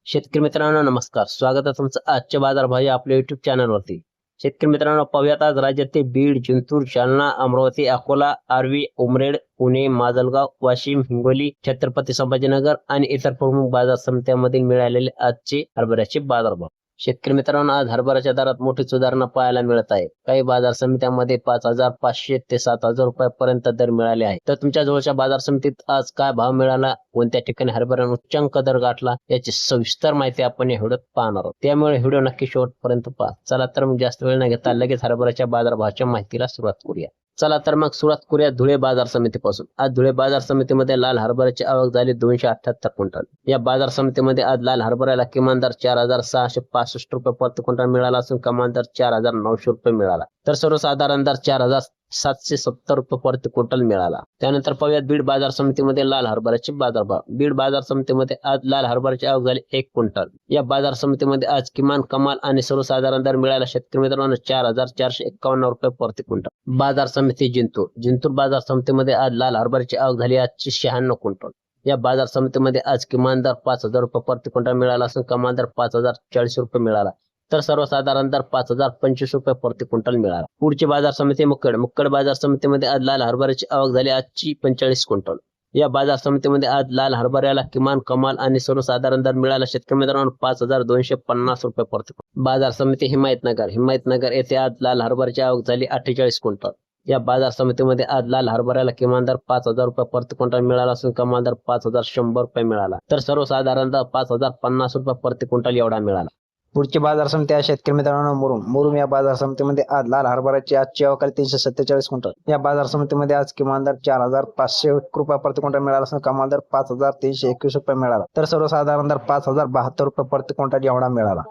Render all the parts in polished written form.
शेतकरी मित्रांनो नमस्कार. स्वागत आहे तुमचं आजच्या बाजार भाव या आपल्या युट्यूब चॅनलवरती. शेतकरी मित्रांनो, पाहूयात आज राज्यातील बीड, जिंतूर, जालना, अमरावती, अकोला, आर्वी, उमरेड, पुणे, माजलगाव, वाशिम, हिंगोली, छत्रपती संभाजीनगर आणि इतर प्रमुख बाजार समित्यांमधील मिळालेले आजचे हरभऱ्याचे बाजारभाव. शेतकरी मित्रांनो, आज हरभऱ्याच्या दरात मोठी सुधारणा पाहायला मिळत आहे. काही बाजार समित्यांमध्ये 5,500 ते 7,000 रुपयापर्यंत दर मिळाले आहे. तर तुमच्या जवळच्या बाजार समितीत आज काय भाव मिळाला, कोणत्या ठिकाणी हरभऱ्यानं उच्चांक दर गाठला, याची सविस्तर माहिती आपण या व्हिडिओत पाहणार आहोत. त्यामुळे व्हिडिओ नक्की शेवटपर्यंत पहा. चला तर मग जास्त वेळ न घेता लगेच हरभऱ्याच्या बाजारभावाच्या माहितीला सुरुवात करूया. चला तर मग सुरुवात करूया धुळे बाजार समितीपासून. आज धुळे बाजार समितीमध्ये लाल हरभऱ्याची आवक झाली 278 क्विंटल. या बाजार समितीमध्ये आज लाल हरभऱ्याला किमान दर 4,665 रुपये प्रति क्विंटल मिळाला असून कमाल दर 4,900 रुपये मिळाला. तर सर्वसाधारण दर 4,770 रुपये प्रति क्विंटल मिळाला. त्यानंतर पाहूयात बीड बाजार समितीमध्ये लाल हरभऱ्याचे बाजारभाव. बीड बाजार समितीमध्ये आज लाल हरभऱ्याची आवक झाली 1 क्विंटल. या बाजार समितीमध्ये आज किमान, कमाल आणि सर्वसाधारण दर मिळाला शेतकरी मित्रांनो 4,451 रुपये प्रति क्विंटल. बाजार समिती जिंतूर. जिंतूर बाजार समितीमध्ये आज लाल हरभऱ्याची आवक झाली 96 क्विंटल. या बाजार समितीमध्ये आज किमान दर 5,000 रुपये प्रति क्विंटल मिळाला असून कमाल दर 5,040 रुपये मिळाला. तर सर्वसाधारण दर 5,025 रुपये प्रति क्विंटल मिळाला. पुढची बाजार समिती मुक्कड. मुक्कड बाजार समितीमध्ये आज लाल हरभऱ्याची आवक झाली 45 क्विंटल. या बाजार समितीमध्ये आज लाल हरभऱ्याला किमान, कमाल आणि सर्वसाधारण दर मिळाला शेतकरी मित्रांनो 5,250 रुपये प्रति क्विंटल. बाजार समिती हिमायतनगर. हिमायतनगर येथे आज लाल हरभऱ्याची आवक झाली 48 क्विंटल. या बाजार समितीमध्ये आज लाल हरभऱ्याला किमान दर 5,000 रुपये प्रति क्विंटल मिळाला असून कमाल दर 5,100 रुपये मिळाला. तर सर्वसाधारण दर 5,050 रुपये प्रति क्विंटल एवढा मिळाला. पुढची बाजार समिती आहे शेतकरी मित्रांनो मुरुम या बाजार समितीमध्ये आज लाल हरभऱ्याची आजची आवक 347 क्विंटल. या बाजार समितीमध्ये आज किमान दर 4,500 रुपये प्रति क्विंटल मिळाला असून कमाल दर 5,321 रुपये मिळाला. तर सर्वसाधारण दर 5,072 रुपये प्रति क्विंटल एवढा मिळाला.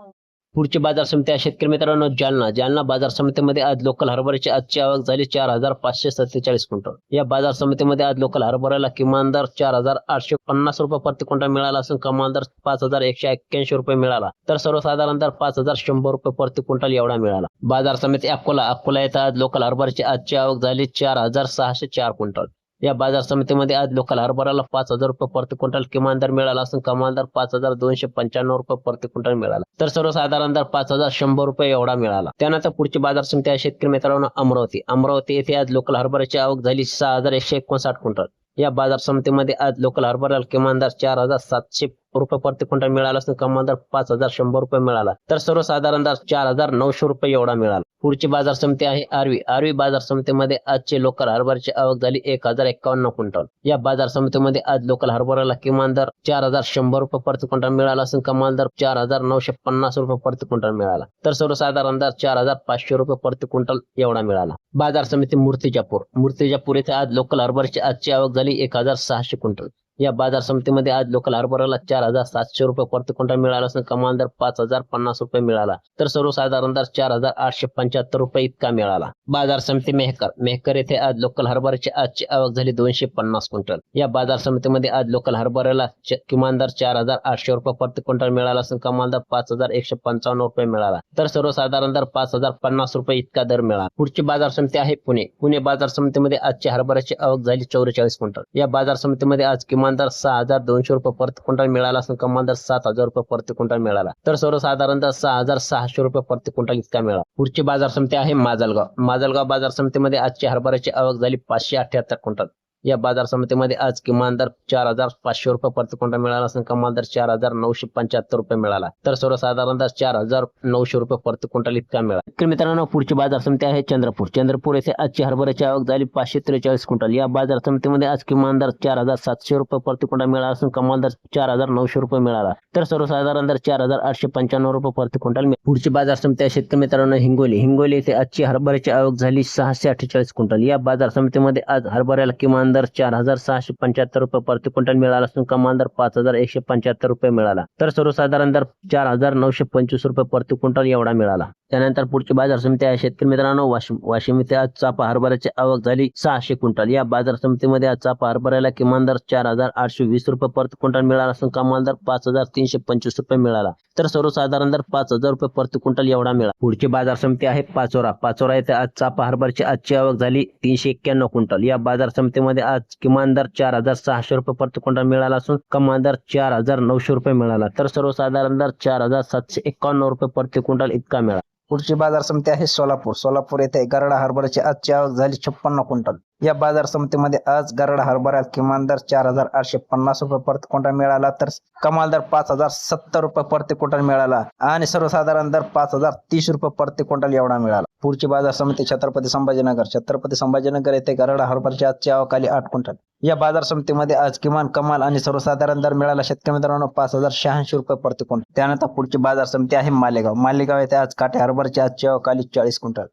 पुढची बाजार समिती आहे शेतकरी मित्रांनो जालना. जालना बाजार समितीमध्ये आज लोकल हरभऱ्याची आजची आवक झाली 4,547 क्विंटल. या बाजार समितीमध्ये आज लोकल हरभऱ्याला किमान दर 4,850 रुपये प्रति क्विंटल मिळाला असून कमाल दर 5,181 रुपये मिळाला. तर सर्वसाधारण दर 5,100 रुपये प्रति क्विंटल एवढा मिळाला. बाजार समिती अकोला. अकोला येथे आज लोकल हरभऱ्याची आजची आवक झाली 4,604 क्विंटल. या बाजार समितीमध्ये आज लोकल हरभऱ्याला 5,000 रुपये प्रति क्विंटल किमान दर मिळाला असून कमाल दर 5,295 रुपये प्रति क्विंटल मिळाला. तर सर्वसाधारण दर 5,100 रुपये एवढा मिळाला. त्यानंतर पुढची बाजार समिती आहे शेतकरी मित्रांनो अमरावती. अमरावती येथे आज लोकल हरभऱ्याची आवक झाली 6,159 क्विंटल. या बाजार समितीमध्ये आज लोकल हरभऱ्याला किमान दर 4,700 रुपये प्रति क्विंटल मिळाला असून कमाल दर 5,100 रुपये मिळाला. तर सर्वसाधारण दर 4,900 रुपये एवढा मिळाला. पुढची बाजार समिती आहे आर्वी. आर्वी बाजार समितीमध्ये आजचे लोकल हरभऱ्याची आवक झाली 1,051 क्विंटल. या बाजार समितीमध्ये आज लोकल हरभऱ्याला किमान दर 4,100 रुपये प्रति क्विंटल मिळाला असून कमाल दर 4,950 रुपये प्रति क्विंटल मिळाला. तर सर्वसाधारण दर 4,500 रुपये प्रति क्विंटल एवढा मिळाला. बाजार समिती मूर्तिजापूर. मूर्तिजापूर येथे आज लोकल हरभऱ्याची आजची आवक झाली 1,600 क्विंटल. या बाजार समितीमध्ये आज लोकल हरभऱ्याला 4,700 रुपये प्रति क्विंटल मिळाला असून कमाल दर 5,050 रुपये मिळाला. तर सर्वसाधारण दर 4,875 रुपये इतका मिळाला. बाजार समिती मेहकर. मेहकर येथे आज लोकल हरभऱ्याची आजची आवक झाली 250 क्विंटल. या बाजार समितीमध्ये आज लोकल हरभऱ्याला किमान दर 4,800 रुपये प्रति क्विंटल मिळाला असून कमाल दर 5,155 रुपये मिळाला. तर सर्वसाधारण दर 5,050 रुपये इतका दर मिळाला. पुढची बाजार समिती आहे पुणे. पुणे बाजार समितीमध्ये आजची हरभऱ्याची आवक झाली 44 क्विंटल. या बाजार समितीमध्ये आज किमान दर 6,200 रुपये प्रति क्विंटल मिळाला असून कमाल दर 7,000 रुपये प्रति क्विंटल मिळाला. तर सर्वसाधारण दर 6,600 रुपये प्रति क्विंटल इतका मिळाला. पुढची बाजार समिती आहे माजलगाव. माजलगाव बाजार समितीमध्ये आजची हरभऱ्याची आवक झाली 578 क्विंटल. या बाजार समितीमध्ये आज किमान दर 4,500 रुपये प्रति क्विंटल मिळाला असून कमाल दर 4,975 रुपये मिळाला. तर सर्वसाधारण दर 4,900 रुपये प्रति क्विंटल इतका मिळाला. मित्रांनो पुढची बाजार समिती आहे चंद्रपूर. चंद्रपूर येथे आजची हरभऱ्याची आवक झाली 543 क्विंटल. या बाजार समितीमध्ये आज किमान दर 4,700 रुपये प्रति क्विंटल मिळाला असून कमाल दर 4,900 रुपये मिळाला. तर सर्वसाधारण दर 4,895 रुपये प्रति क्विंटल. पुढची बाजार समिती आहे शेतकरी मित्रांनो हिंगोली. हिंगोली येथे आजची हरभऱ्याची आवक झाली 648 क्विंटल. या बाजार समितीमध्ये आज हरभऱ्याला किमान दर 4,675 रुपये प्रति क्विंटल मिळाला असून कमाल दर 5,175 रुपये मिळाला. तर सर्वसाधारण दर 4,925 रुपये प्रति क्विंटल एवढा मिळाला. त्यानंतर पुढची बाजार समिती आहे शेतकरी मित्रांनो वाशिम. वाशिम येथे आज चापा हरभऱ्याची आवक झाली 600 क्विंटल. या बाजार समितीमध्ये आज चापा हरभऱ्याला किमान दर 4,820 रुपये प्रति क्विंटल मिळाला असून कमाल दर 5,325 रुपये मिळाला. तर सर्वसाधारण दर 5,000 रुपये प्रति क्विंटल एवढा मिळाला. पुढची बाजार समिती आहे पाचोरा. पाचोरा येथे आज चापा हरभऱ्याची आजची आवक झाली 391 क्विंटल. या बाजार समितीमध्ये समितीमध्ये आज किमान दर 4,600 रुपये प्रति क्विंटल मिळाला असून कमाल दर 4,900 रुपये मिळाला, तर सर्वसाधारण दर 4,751 रुपये प्रति क्विंटल इतका मिळाला. पुढची बाजार समिती आहे सोलापूर. सोलापूर येथे गरडा हरभऱ्याची आजची आवक झाली 56 क्विंटल. या बाजार समितीमध्ये आज गरडा हरभऱ्याला किमान दर 4,850 रुपये प्रति क्विंटल मिळाला, तर कमाल दर 5,070 रुपये प्रति क्विंटल मिळाला आणि सर्वसाधारण दर 5,030 रुपये प्रति क्विंटल एवढा मिळाला. पुढची बाजार समिती छत्रपती संभाजीनगर. छत्रपती संभाजीनगर येथे गरडा हरभऱ्याची आजची आवक आली 8 क्विंटल. या बाजार समितीमध्ये आज किमान कमाल आणि सर्वसाधारण दर मिळाला शेतकरी मित्रांनो 5,086 रुपये प्रति क्विंटल. त्यानंतर पुढची बाजार समिती आहे मालेगाव. मालेगाव येथे आज काटे हरभऱ्याची आजची आवक आली 40 क्विंटल.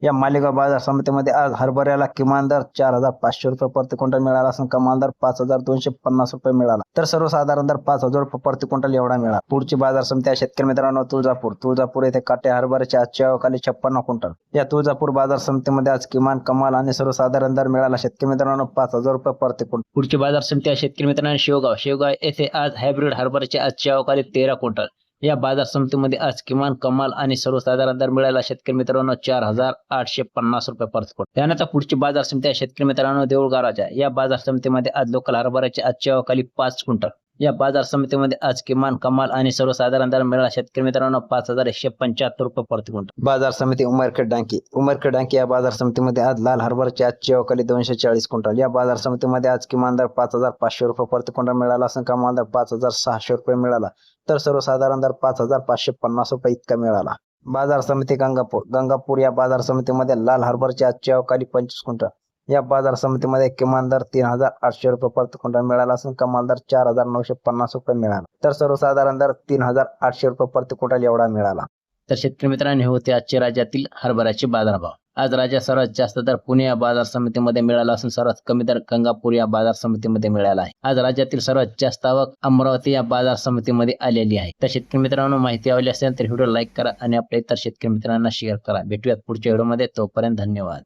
या मालेगाव बाजार समितीमध्ये आज हरभऱ्याला किमान दर 4,500 रुपये प्रति क्विंटल मिळाला असून कमाल दर 5,250 रुपये मिळाला, तर सर्वसाधारण दर 5,000 रुपये प्रति क्विंटल एवढा मिळाला. पुढची बाजार समिती आहे शेतकरी मित्रांनो तुळजापूर. तुळजापूर येथे काटे हरभऱ्याची आजची आवक आली 56 क्विंटल. या तुळजापूर बाजार समितीमध्ये आज किमान कमाल आणि सर्वसाधारण दर मिळाला शेतकरी मित्रांनो 5,000 रुपये प्रति क्विंटल. पुढची बाजार समिती आहे शेतकरी मित्रांनो शेवगाव. शेवगाव येथे आज हायब्रिड हरभऱ्याची आजची आवक आली 13 क्विंटल. या बाजार समितीमध्ये आज किमान कमाल आणि सर्वसाधारण दर मिळाला शेतकरी मित्रांनो 4,850 रुपये प्रति क्विंटल. त्यानंतर पुढची बाजार समिती आहे शेतकरी मित्रांनो देऊळगाव राजा. या बाजार समितीमध्ये आज लोकल हरभऱ्याची आजची आवक आली 5 क्विंटल. या बाजार समितीमध्ये आज किमान कमाल आणि सर्वसाधारण दर मिळाला शेतकरी मित्रांनो 5,175 रुपये प्रति क्विंटल. बाजार समिती उमरखेड डांकी. उमरखेड डांकी या बाजार समितीमध्ये आज लाल हरभऱ्याची आजची आवक आली 240 क्विंटल. या बाजार समितीमध्ये आज किमान दर 5,500 रुपये प्रति क्विंटल मिळाला असून कमाल दर 5,600 रुपये मिळाला, तर सर्वसाधारण दर 5,550 रुपये इतका मिळाला. बाजार समिती गंगापूर. गंगापूर या बाजार समितीमध्ये लाल हरभऱ्याची आजची आवक आली 25 क्विंटल. या बाजार समितीमध्ये किमान दर 3,800 रुपये प्रति क्विंटल मिळाला असून कमाल दर 4,950 रुपये मिळाला, तर सर्वसाधारण दर 3,800 रुपये प्रति क्विंटल एवढा मिळाला. तर शेतकरी मित्रांनो हे होते आजचे राज्यातील हरभऱ्याचे बाजारभाव. आज राज्यात सर्वात जास्त दर पुणे या बाजार समितीमध्ये मिळाला असून सर्वात कमी दर गंगापूर या बाजार समितीमध्ये मिळाला आहे. आज राज्यातील सर्वात जास्त आवक अमरावती या बाजार समितीमध्ये आलेली आहे. तर शेतकरी मित्रांनो माहिती आवडली असेल तर व्हिडिओ लाईक करा आणि आपल्या इतर शेतकरी मित्रांना शेअर करा. भेटूयात पुढच्या व्हिडिओमध्ये. तोपर्यंत धन्यवाद.